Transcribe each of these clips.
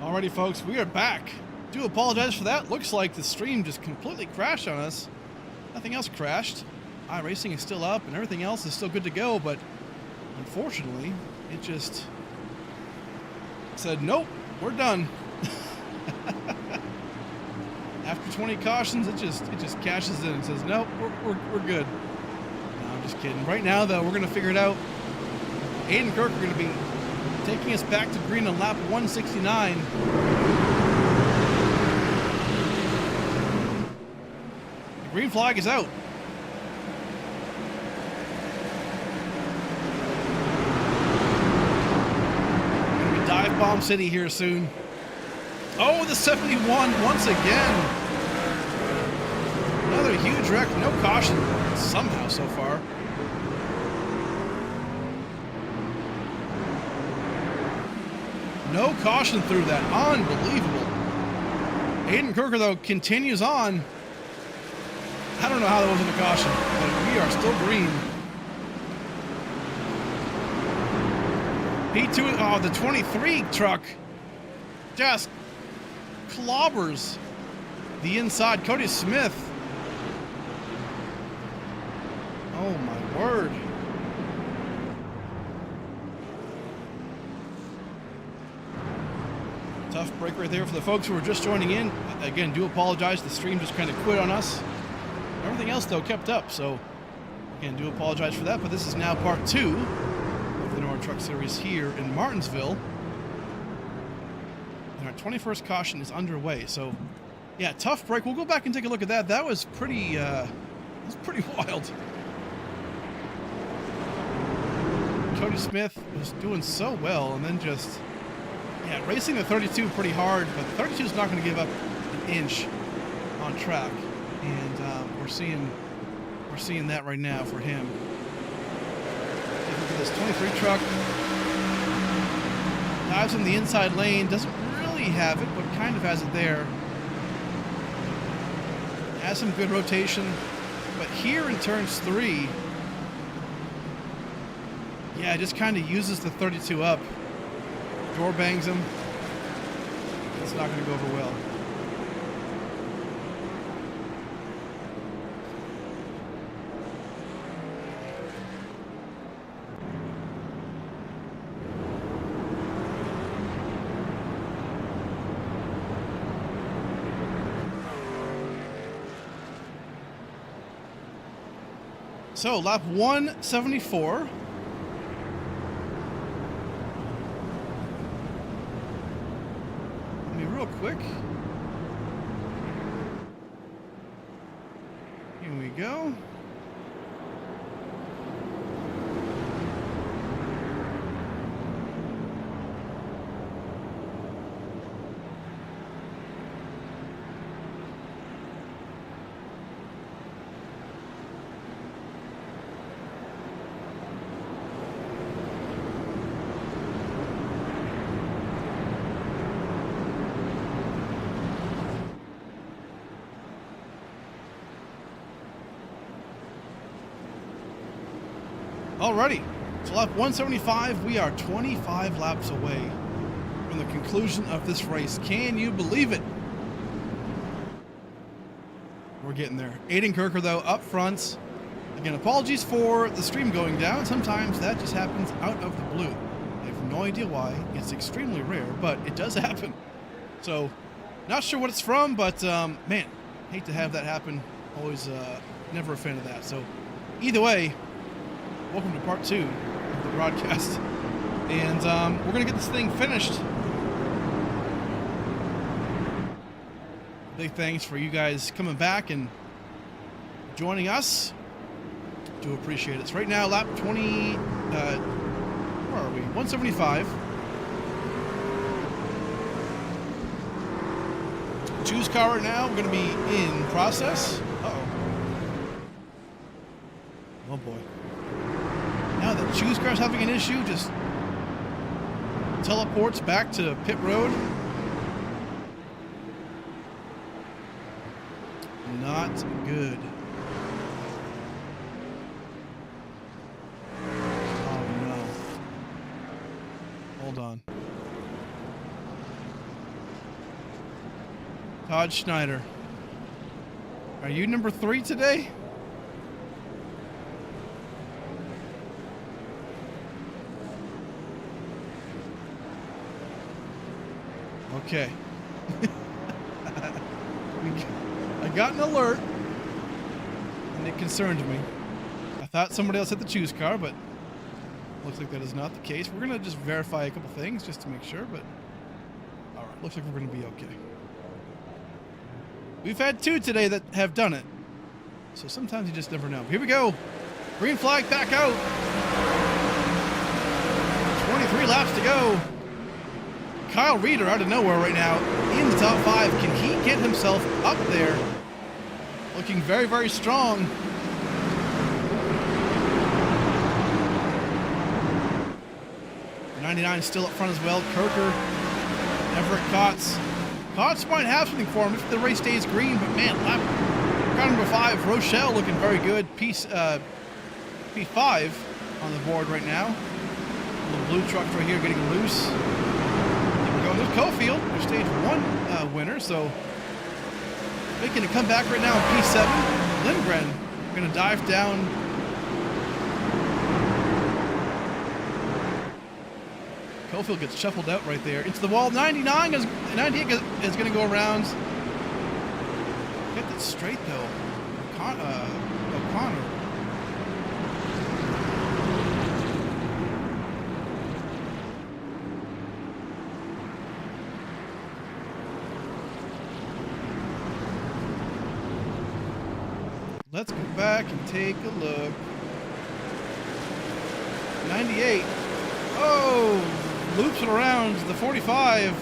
Alrighty, folks, we are back. Do apologize for that. Looks like the stream just completely crashed on us. Nothing else crashed. iRacing is still up and everything else is still good to go, but unfortunately, it just said, nope, we're done. After 20 cautions, it just cashes in and says, nope, we're good. No, I'm just kidding. Right now, though, we're going to figure it out. Aiden and Kirk are going to be taking us back to green on lap 169. The green flag is out. Gonna be dive bomb city here soon. Oh, the 71 once again. Another huge wreck. No caution somehow so far. No caution through that. Unbelievable. Aiden Kirker, though, continues on. I don't know how that wasn't a caution, but we are still green. P2, oh, the 23 truck just clobbers the inside. Cody Smith. Oh, my word. Tough break right there for the folks who are just joining in. Again, do apologize. The stream just kind of quit on us. Everything else, though, kept up. So, again, do apologize for that. But this is now part 2 of the NORA Truck Series here in Martinsville. And our 21st caution is underway. So, yeah, tough break. We'll go back and take a look at that. That was pretty wild. Cody Smith was doing so well, and then just... yeah, racing the 32 pretty hard, but the 32 is not going to give up an inch on track, and we're seeing that right now for him. Look at this 23 truck. Dives in the inside lane, doesn't really have it, but kind of has it there. Has some good rotation, but here in turns 3, yeah, just kind of uses the 32 up. Door bangs him. It's not going to go over well. So, lap 174. Real quick. Here we go. Alrighty, so lap 175, we are 25 laps away from the conclusion of this race. Can you believe it? We're getting there. Aiden Kirker, though, up front. Again, apologies for the stream going down. Sometimes that just happens out of the blue. I have no idea why. It's extremely rare, but it does happen. So, not sure what it's from, but man, hate to have that happen. Always never a fan of that. So, either way, welcome to part 2 of the broadcast. And we're going to get this thing finished. Big thanks for you guys coming back and joining us. Do appreciate it. So right now, lap 20, where are we? 175. Choose car right now. We're going to be in process. Uh-oh. Oh boy. Now the choose car's having an issue, just teleports back to pit road. Not good. Oh no. Hold on. Todd Schneider. Are you number 3 today? Okay. I got an alert, and it concerned me. I thought somebody else had the choose car, but looks like that is not the case. We're gonna just verify a couple things just to make sure, but all right, looks like we're gonna be okay. We've had 2 today that have done it, so sometimes you just never know. Here we go. Green flag back out. 23 laps to go. Kyle Reeder out of nowhere right now in the top 5. Can he get himself up there? Looking very, very strong. The 99 still up front as well. Kirker, Everett Kotz. Kotz might have something for him if the race stays green, but man, car number 5, Rochelle looking very good. P5 on the board right now. The blue truck right here getting loose. There's Cofield, their stage 1 winner, so making a comeback right now in P7. Lindgren going to dive down. Cofield gets shuffled out right there into the wall. 98 is going to go around. Get that straight though. O'Connor. Let's go back and take a look. 98. Oh, loops it around. The 45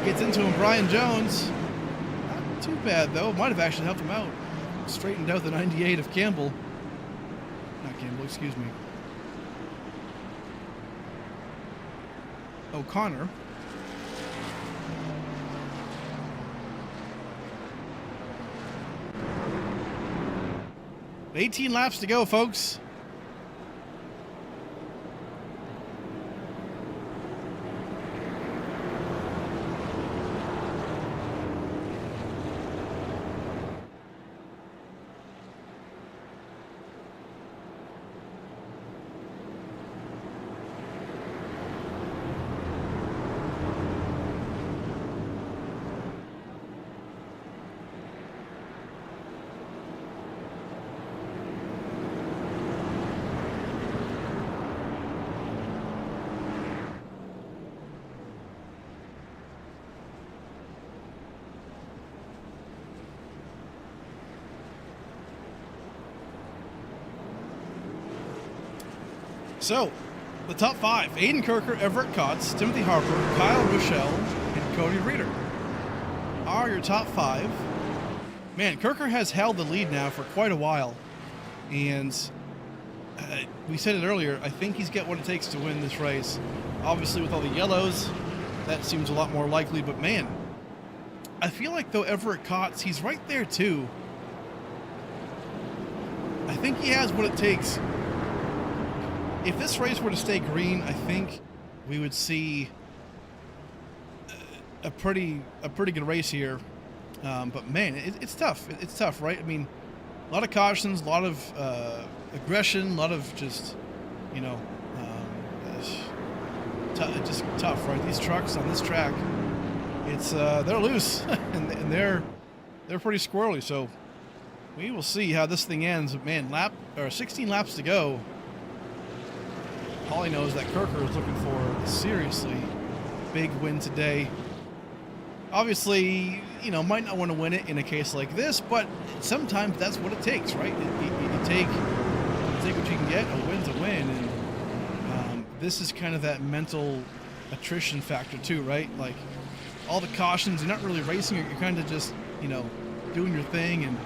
gets into him. Brian Jones. Not too bad though. Might have actually helped him out. Straightened out the 98 of Campbell. Not Campbell, excuse me. O'Connor. 18 laps to go, folks. So, the top 5, Aiden Kirker, Everett Kotz, Timothy Harper, Kyle Rochelle, and Cody Reeder are your top 5. Man, Kirker has held the lead now for quite a while, and we said it earlier, I think he's got what it takes to win this race. Obviously with all the yellows, that seems a lot more likely, but man, I feel like though Everett Kotz, he's right there too. I think he has what it takes. If this race were to stay green, I think we would see a pretty good race here. But man, it's tough. It's tough, right? I mean, a lot of cautions, a lot of aggression, a lot of just, you know, just tough, right? These trucks on this track, it's they're loose and they're pretty squirrely. So we will see how this thing ends. Man, 16 laps to go. Holly knows that Kirker is looking for a seriously big win today. Obviously, you know, might not want to win it in a case like this, but sometimes that's what it takes, right? You take what you can get. A win's a win, and this is kind of that mental attrition factor too, right? Like all the cautions, you're not really racing; you're kind of just, you know, doing your thing, and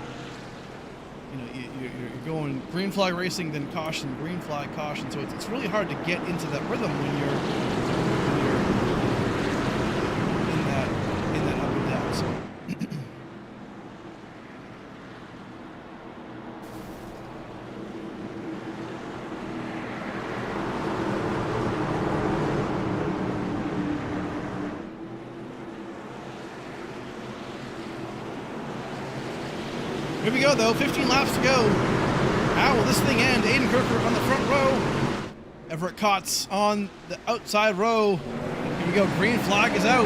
you know, you're going green flag racing, then caution, green flag, caution. So it's really hard to get into that rhythm when you're in that up and down. So. Here we go, though. 15 laps to go. How will this thing end? Aiden Kirker on the front row. Everett Kotz on the outside row. Here we go. Green flag is out.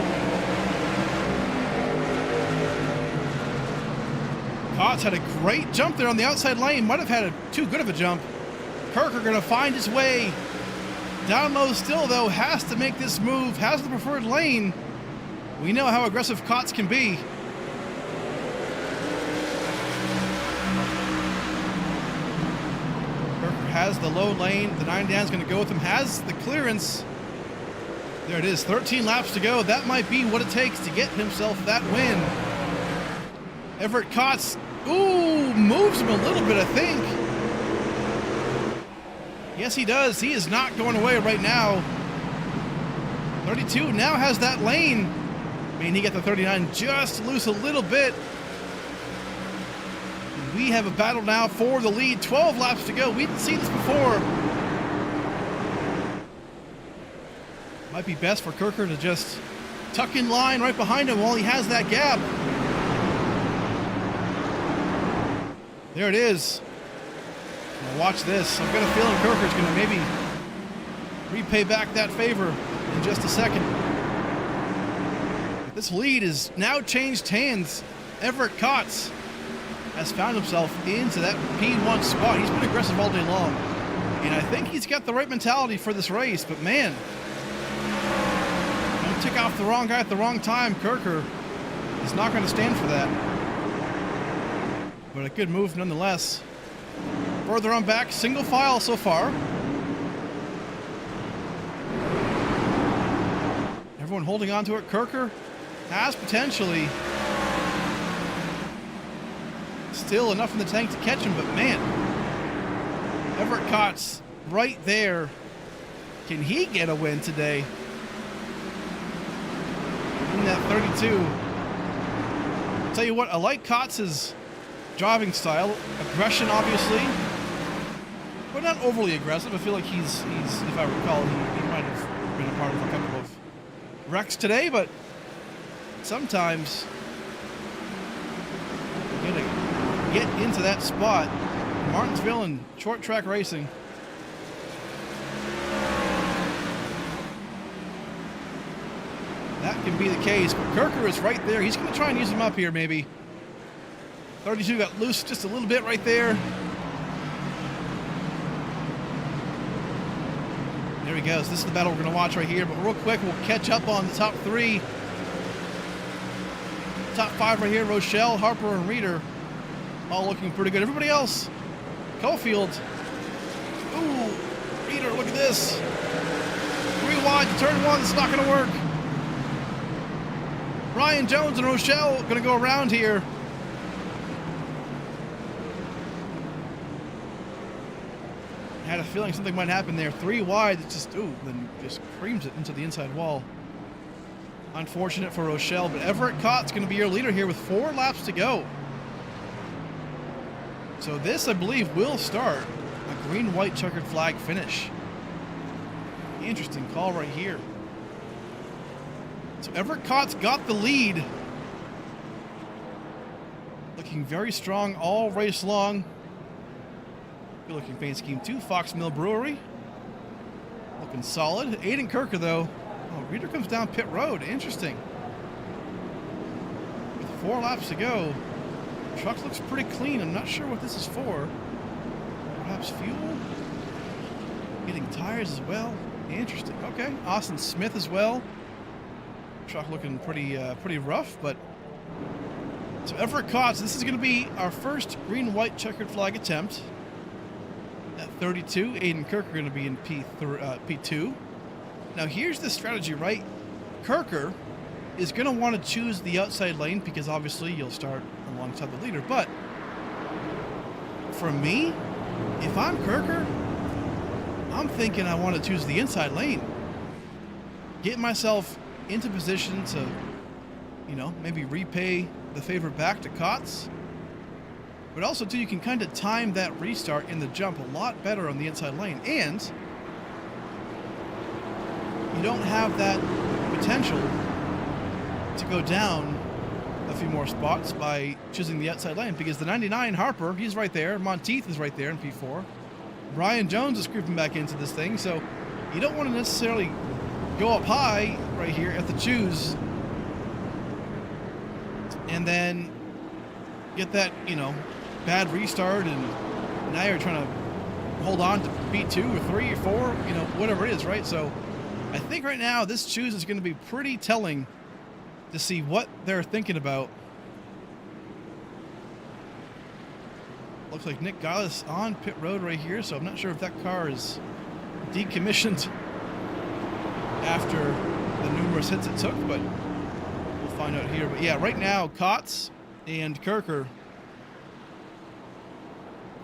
Kotz had a great jump there on the outside lane. Might have had too good of a jump. Kirker going to find his way. Down low still, though. Has to make this move. Has the preferred lane. We know how aggressive Kotz can be. Has the low lane. The 9 down is going to go with him. Has the clearance. There it is. 13 laps to go. That might be what it takes to get himself that win. Everett Kotz, ooh, moves him a little bit, I think. Yes, he does. He is not going away right now. 32 now has that lane. I mean, he got the 39 just loose a little bit. We have a battle now for the lead. 12 laps to go. We didn't see this before. Might be best for Kirker to just tuck in line right behind him while he has that gap. There it is. Now watch this. I've got a feeling Kirker's going to maybe repay back that favor in just a second. This lead is now changed hands. Everett Kotz has found himself into that P1 spot. He's been aggressive all day long. And I think he's got the right mentality for this race, but man, don't tick off the wrong guy at the wrong time. Kirker is not going to stand for that. But a good move nonetheless. Further on back, single file so far. Everyone holding on to it. Kirker has potentially still enough in the tank to catch him, but man, Everett Kotz right there. Can he get a win today? In that 32. I'll tell you what, I like Kotz's driving style. Aggression, obviously, but not overly aggressive. I feel like he's if I recall, he might have been a part of a couple of wrecks today, but sometimes you gotta get into that spot. Martinsville and short track racing. That can be the case, but Kirker is right there. He's going to try and use him up here, maybe. 32 got loose just a little bit right there. There he goes. This is the battle we're going to watch right here, but real quick, we'll catch up on the top 3. Top 5 right here, Rochelle, Harper, and Reeder. All looking pretty good. Everybody else, Cofield. Ooh, Reeder, look at this. 3 wide to turn 1. It's not going to work. Ryan Jones and Rochelle going to go around here. Had a feeling something might happen there. 3 wide, it's just, ooh, then just creams it into the inside wall. Unfortunate for Rochelle, but Everett Kotz going to be your leader here with 4 laps to go. So this, I believe, will start a green-white checkered flag finish. Interesting call right here. So Everett Kotz got the lead. Looking very strong all race long. Good looking paint scheme too. Fox Mill Brewery. Looking solid. Aiden Kirker though. Oh, Reeder comes down pit road. Interesting. With 4 laps to go. Truck looks pretty clean. I'm not sure what this is for. Perhaps fuel? Getting tires as well. Interesting. Okay. Austin Smith as well. Truck looking pretty rough, but so Everett Kotz, this is going to be our first green-white checkered flag attempt. At 32, Aiden Kirker going to be in P2. Now here's the strategy, right? Kirker is going to want to choose the outside lane because obviously you'll start alongside the leader. But for me, if I'm Kirker, I'm thinking I want to choose the inside lane. Get myself into position to, you know, maybe repay the favor back to Kotz. But also, too, you can kind of time that restart in the jump a lot better on the inside lane. And you don't have that potential to go down a few more spots by choosing the outside lane, because the 99 Harper, he's right there. Monteith is right there in P4. Brian Jones is creeping back into this thing, so you don't want to necessarily go up high right here at the choose and then get that, you know, bad restart, and now you're trying to hold on to P2 or 3 or 4, you know, whatever it is, right? So I think right now this choose is going to be pretty telling to see what they're thinking about. Looks like Nick Gillis on pit road right here, so I'm not sure if that car is decommissioned after the numerous hits it took, but we'll find out here. But yeah, right now, Kotz and Kirker.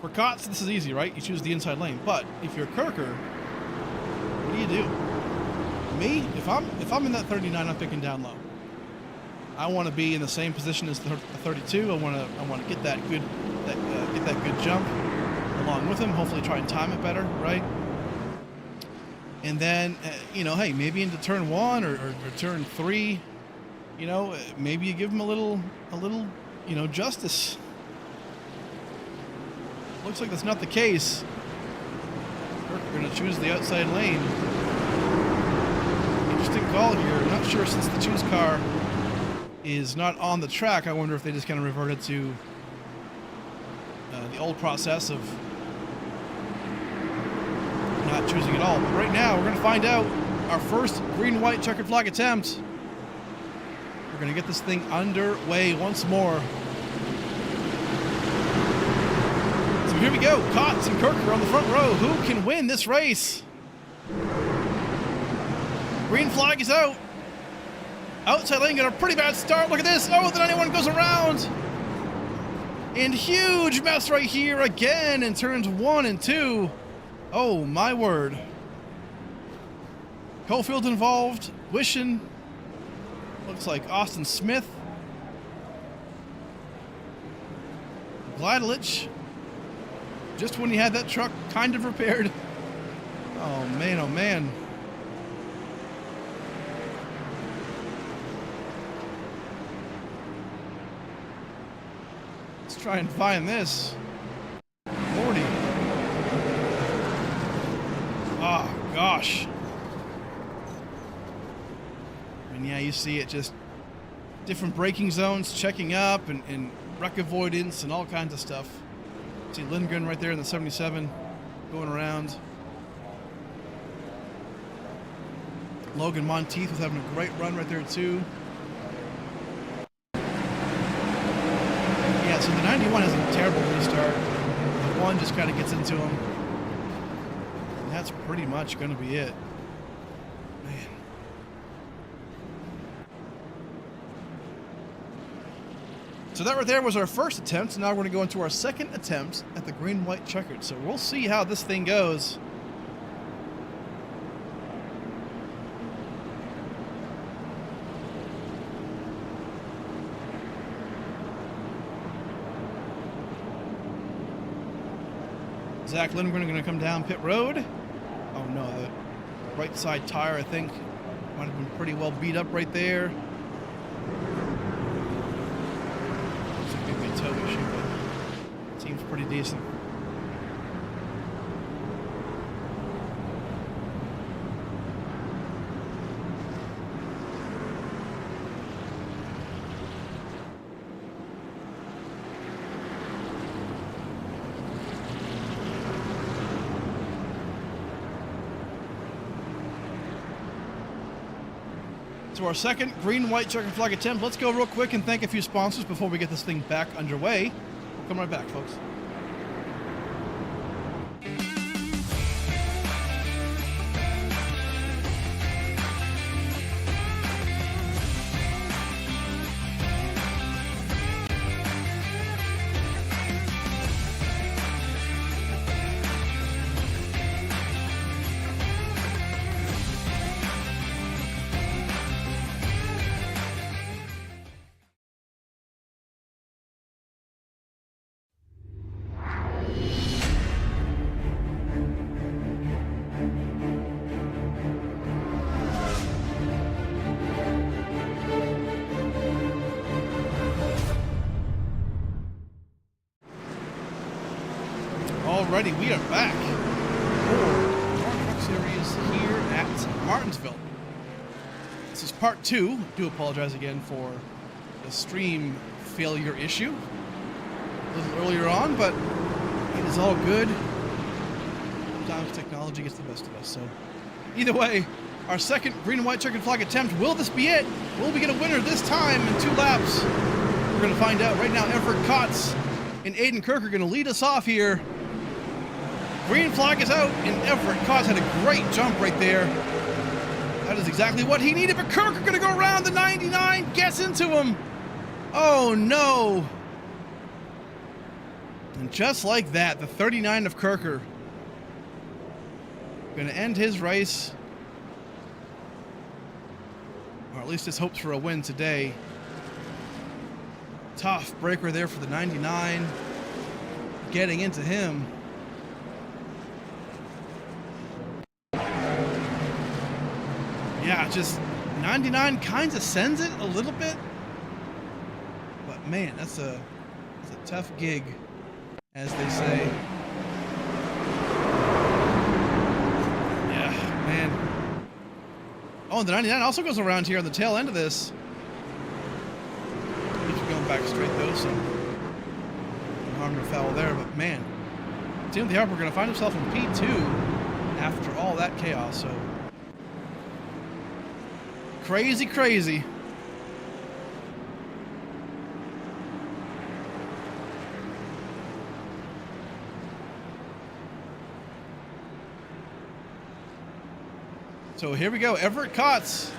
For Kotz, this is easy, right? You choose the inside lane. But if you're Kirker, what do you do? Me, if I'm in that 39, I'm picking down low. I want to be in the same position as the 32. I want to get that good jump along with him. Hopefully, try and time it better, right? And then, you know, hey, maybe into turn 1 or turn 3, you know, maybe you give him a little, you know, justice. Looks like that's not the case. We're going to choose the outside lane. Interesting call here. Not sure, since the choose car is not on the track, I wonder if they just kind of reverted to the old process of not choosing at all. But right now, we're going to find out our first green-white checkered flag attempt. We're going to get this thing underway once more. So here we go. Kotz and Kirker on the front row. Who can win this race? Green flag is out. Outside lane got a pretty bad start. Look at this. Oh, the 91 goes around. And huge mess right here again in turns 1 and 2. Oh, my word. Cofield involved. Wishing. Looks like Austin Smith. Gladlich. Just when he had that truck kind of repaired. Oh, man, oh, man. Let's try and find this. Lordy. Oh, gosh. I mean, yeah, you see it, just different braking zones, checking up, and wreck avoidance and all kinds of stuff. See Lindgren right there in the 77 going around. Logan Monteith was having a great run right there too. Yeah, so the 91 has a terrible restart. The 1 just kind of gets into him. And that's pretty much going to be it. Man. So that right there was our first attempt. Now we're going to go into our second attempt at the green-white checkered. So we'll see how this thing goes. Zach Lindgren going to come down pit road. Oh no, the right side tire, I think, might have been pretty well beat up right there. Looks like maybe a toe issue, but seems pretty decent. To our second green-white checkered flag attempt. Let's go real quick and thank a few sponsors before we get this thing back underway. We'll come right back, folks. already. We are back for the NORA Truck Series here at Martinsville. This is part 2. I do apologize again for the stream failure issue a little earlier on, but it is all good. Sometimes technology gets the best of us. So either way, our second green and white checkered flag attempt. Will this be it? Will we get a winner this time in 2 laps? We're going to find out right now. Everett Kotz and Aiden Kirk are going to lead us off here. Green flag is out, and Everett Kotz had a great jump right there. That is exactly what he needed, but Kirk are going to go around the 99, gets into him. Oh no. And just like that, the 39 of Kirker going to end his race, or at least his hopes for a win today. Tough breaker there for the 99, getting into him. Yeah, just 99 kind of sends it a little bit, but man, that's a tough gig, as they say. Yeah, man. Oh, and the 99 also goes around here on the tail end of this. Going back straight though, so no harm no foul there. But man, Timothy Harper going to find himself in P2 after all that chaos. So crazy. So here we go. Everett Kotz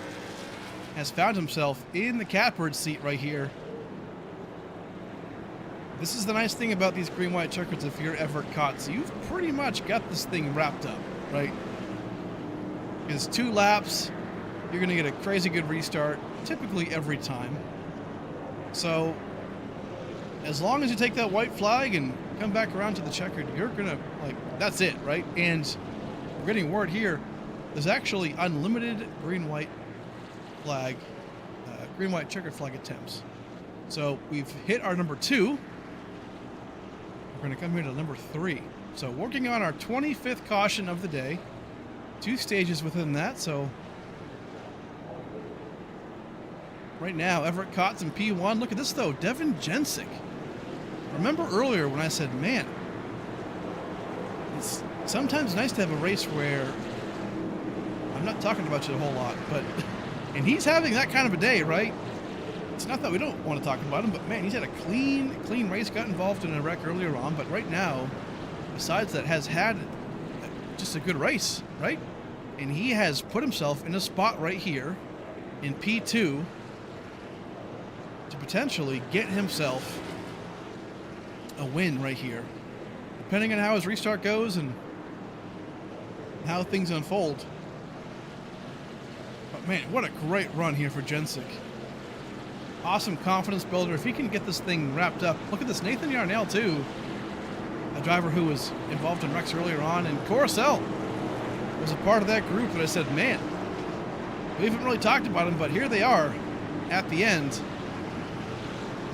has found himself in the catbird seat right here. This is the nice thing about these green-white checkers. If you're Everett Kotz, you've pretty much got this thing wrapped up, right? Because 2 laps, you're going to get a crazy good restart, typically every time. So, as long as you take that white flag and come back around to the checkered, you're going to, that's it, right? And we're getting word here, there's actually unlimited green-white flag, green-white checkered flag attempts. So, we've hit our number 2. We're going to come here to number 3. So working on our 25th caution of the day. 2 stages within that. So right now, Everett Kotz in P1. Look at this though, Devin Jensick. Remember earlier when I said, man, it's sometimes nice to have a race where I'm not talking about you a whole lot, but and he's having that kind of a day, right? It's not that we don't want to talk about him, but man, he's had a clean race, got involved in a wreck earlier on, but right now, besides that, has had just a good race, right? And he has put himself in a spot right here in P2 to potentially get himself a win right here, depending on how his restart goes and how things unfold. But man, what a great run here for Jensick. Awesome confidence builder. If he can get this thing wrapped up. Look at this, Nathan Yarnell too. A driver who was involved in wrecks earlier on. And Coruscant was a part of that group. And I said, man, we haven't really talked about them, but here they are at the end.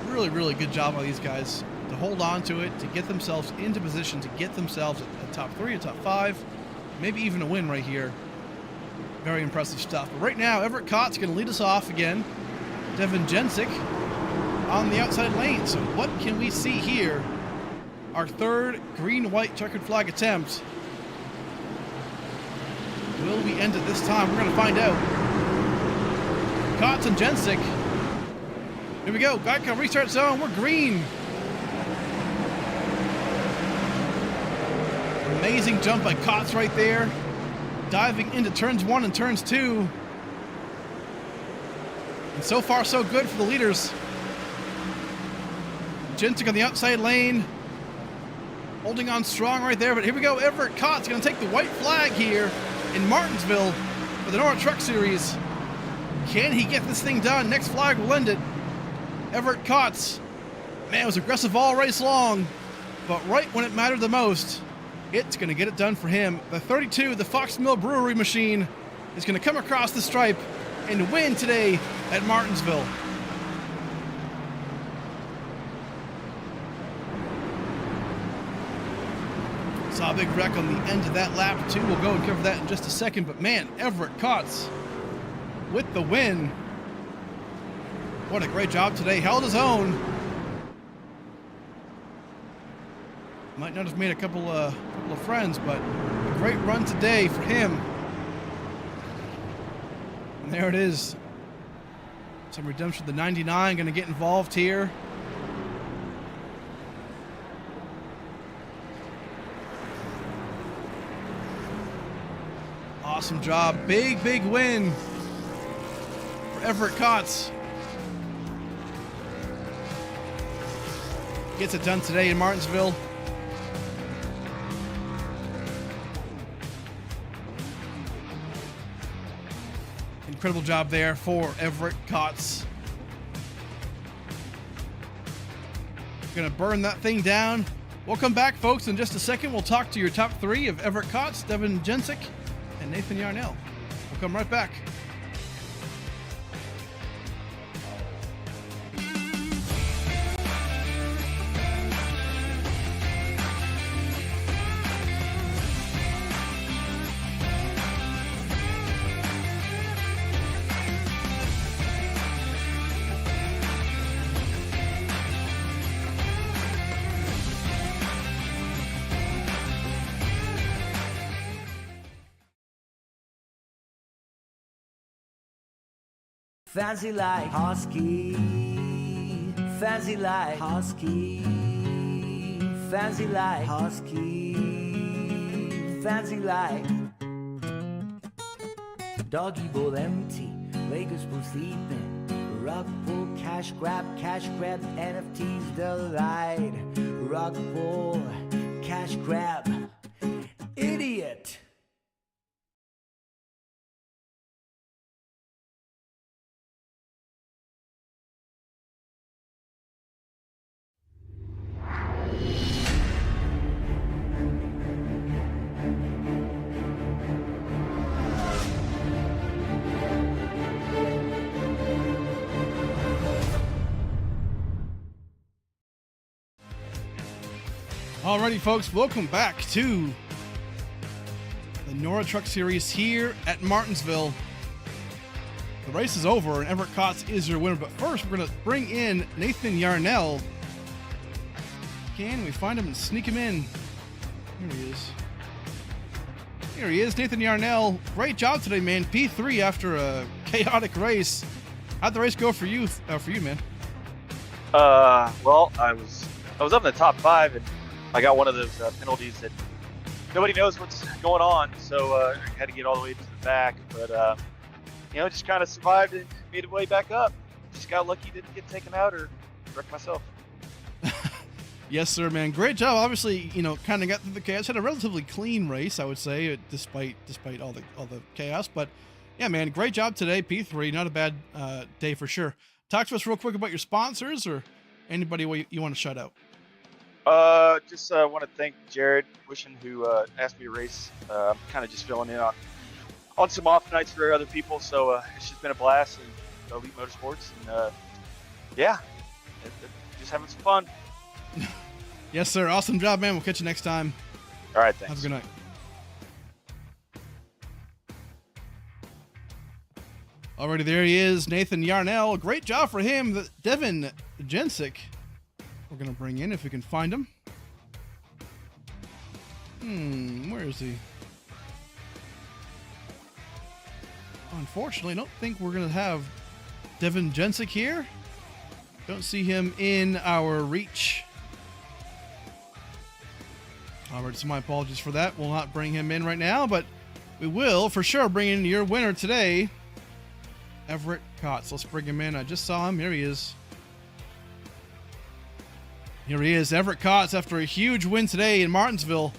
Really good job by these guys to hold on to it, to get themselves into position, to get themselves a top 3, a top 5, maybe even a win right here. Very impressive stuff. But right now, Everett Kotz going to lead us off again. Devin Jensick on the outside lane. So what can we see here? Our 3rd green-white checkered flag attempt. Will we end it this time? We're going to find out. Kotz and Jensick. Here we go. Geico restart zone. We're green. Amazing jump by Kotz right there. Diving into turns 1 and turns 2. And so far, so good for the leaders. Jensick on the outside lane. Holding on strong right there. But here we go. Everett Kotz going to take the white flag here in Martinsville for the NORA Truck Series. Can he get this thing done? Next flag will end it. Everett Kotz. Man, it was aggressive all race long. But right when it mattered the most, it's going to get it done for him. The 32, the Fox Mill Brewery machine, is going to come across the stripe and win today at Martinsville. Saw a big wreck on the end of that lap too. We'll go and cover that in just a second. But man, Everett Kotz with the win. What a great job today. Held his own. Might not have made a couple of friends, but a great run today for him. And there it is. Some redemption. The 99 going to get involved here. Awesome job. Big win for Everett Kotz. Gets it done today in Martinsville. Incredible job there for Everett Kotz. Gonna burn that thing down. We'll come back, folks, in just a second. We'll talk to your top three of Everett Kotz, Devin Jensick, and Nathan Yarnell. We'll come right back. Fancy like Husky, fancy like Husky, fancy like Husky, fancy like Doggy bowl empty, Lakers pool sleeping, rug pull, cash grab, NFTs delight, rug pull, cash grab, idiot. Alrighty, folks, welcome back to the NORA Truck Series here at Martinsville. The race is over and Everett Kotz is your winner, but first we're going to bring in Nathan Yarnell. Can we find him and sneak him in? Here he is. Here he is, Nathan Yarnell. Great job today, man. P3 after a chaotic race. How'd the race go for you, man? Well, I was up in the top 5 and I got one of those penalties that nobody knows what's going on, so I had to get all the way to the back. But just kind of survived and made it way back up. Just got lucky, didn't get taken out or wreck myself. Yes, sir, man. Great job. Obviously, kind of got through the chaos. Had a relatively clean race, I would say, despite all the chaos. But yeah, man, great job today. P3, not a bad day for sure. Talk to us real quick about your sponsors or anybody you want to shout out. Just want to thank Jared Wishing who asked me to race. I'm kind of just filling in on some off nights for other people, so it's just been a blast in Elite Motorsports, and just having some fun. Yes, sir. Awesome job, man. We'll catch you next time. All right, thanks. Have a good night. Alrighty, there he is, Nathan Yarnell. Great job for him. Devin Jensick, we're going to bring in if we can find him. Where is he? Unfortunately, I don't think we're going to have Devin Jensick here. Don't see him in our reach. Alright, so my apologies for that. We'll not bring him in right now, but we will for sure bring in your winner today, Everett Kotz. Let's bring him in. I just saw him. Here he is. Here he is, Everett Kotz, after a huge win today in Martinsville.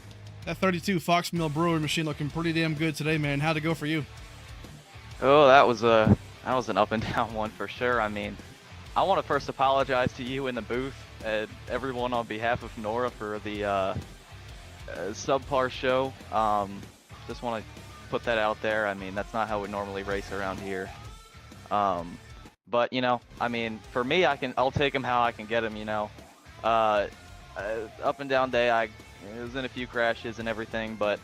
That 32 Fox Mill Brewery machine looking pretty damn good today, man. How'd it go for you? Oh, that was an up and down one for sure. I mean, I want to first apologize to you in the booth and everyone on behalf of NORA for the subpar show. Just want to put that out there. I mean, that's not how we normally race around here. But I mean, for me, I'll take them how I can get them. Up and down day, I It was in a few crashes and everything, but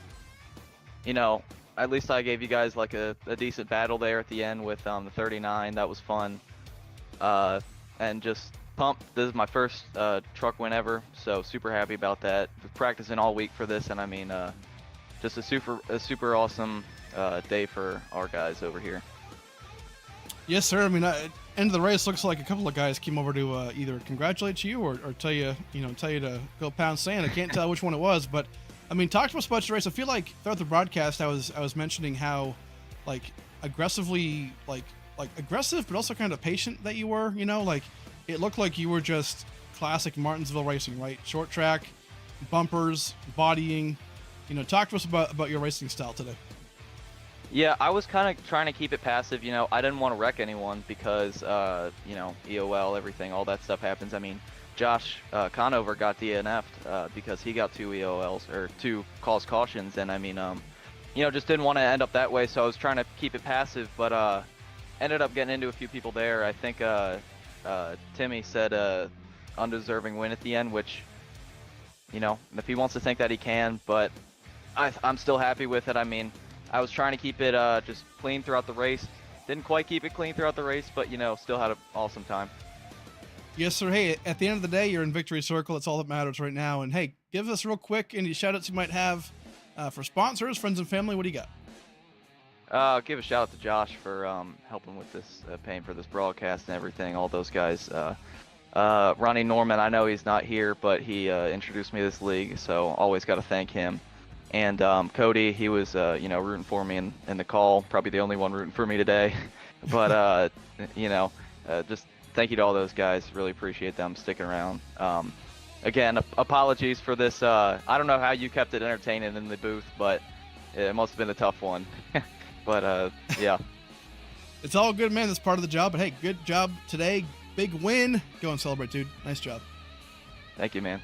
you know, at least I gave you guys like a decent battle there at the end with the 39. That was fun. And just pumped. This is my first truck win ever, so super happy about that. Been practicing all week for this, and I mean, just a super awesome day for our guys over here. Yes, sir. I mean, end of the race looks like a couple of guys came over to either congratulate you or tell you to go pound sand. I can't tell which one it was, but I mean, talk to us about your race. I feel like throughout the broadcast, I was mentioning how like aggressively aggressive, but also kind of patient that you were. You know, like it looked like you were just classic Martinsville racing, right? Short track, bumpers, bodying. You know, talk to us about your racing style today. Yeah, I was kind of trying to keep it passive. You know, I didn't want to wreck anyone because, you know, EOL, everything, all that stuff happens. I mean, Josh Conover got DNF'd because he got 2 EOLs or 2 calls cautions, and I mean, you know, just didn't want to end up that way. So I was trying to keep it passive, but ended up getting into a few people there. I think Timmy said undeserving win at the end, which, you know, if he wants to think that, he can, but I'm still happy with it. I mean, I was trying to keep it just clean throughout the race. Didn't quite keep it clean throughout the race, but, you know, still had an awesome time. Yes, sir. Hey, at the end of the day, you're in victory circle. That's all that matters right now. And hey, give us real quick any shout-outs you might have for sponsors, friends and family. What do you got? I'll give a shout out to Josh for helping with this, paying for this broadcast and everything. All those guys. Ronnie Norman, I know he's not here, but he introduced me to this league, so always got to thank him. And Cody, he was you know, rooting for me in the call. Probably the only one rooting for me today. But you know, just thank you to all those guys. Really appreciate them sticking around. Again, apologies for this. I don't know how you kept it entertaining in the booth, but it must have been a tough one. But yeah. It's all good, man. That's part of the job. But hey, good job today. Big win. Go and celebrate, dude. Nice job. Thank you, man.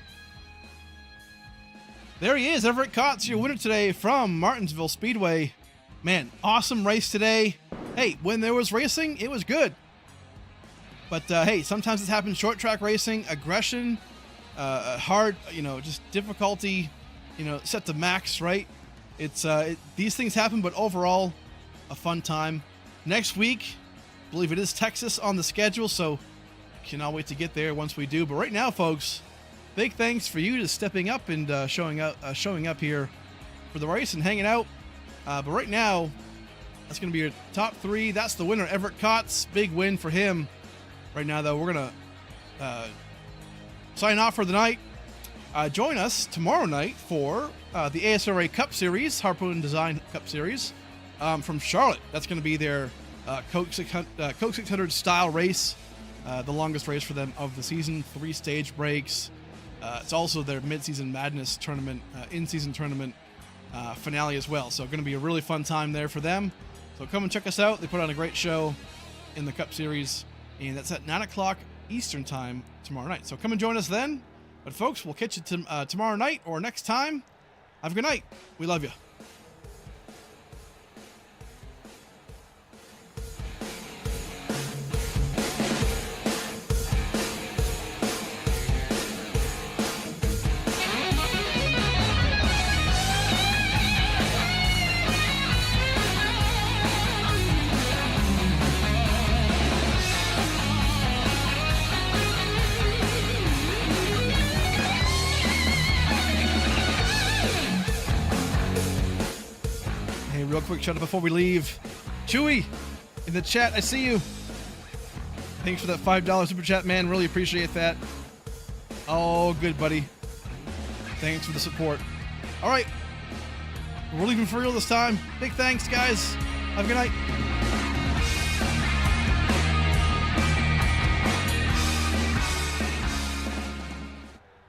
There he is, Everett Kotz, your winner today from Martinsville Speedway. Man, awesome race today. Hey, when there was racing, it was good. But hey, sometimes this happens. Short track racing, aggression, hard, you know, just difficulty, you know, set to max, right? It's these things happen, but overall, a fun time. Next week, I believe it is Texas on the schedule, so cannot wait to get there once we do. But right now, folks, big thanks for you to stepping up and showing up here for the race and hanging out. But right now, that's going to be your top 3. That's the winner, Everett Kotz. Big win for him. Right now, though, we're going to sign off for the night. Join us tomorrow night for the ASRA Cup Series, Harpoon Design Cup Series from Charlotte. That's going to be their Coke 600 style race, the longest race for them of the season. 3 stage breaks. It's also their Mid-Season Madness tournament, in-season tournament finale as well. So going to be a really fun time there for them. So come and check us out. They put on a great show in the Cup Series, and that's at 9 o'clock Eastern Time tomorrow night. So come and join us then. But folks, we'll catch you tomorrow night or next time. Have a good night. We love you. Real quick shout out before we leave. Chewy in the chat, I see you. Thanks for that $5 super chat, man. Really appreciate that. Oh, good, buddy. Thanks for the support. All right. We're leaving for real this time. Big thanks, guys. Have a good night.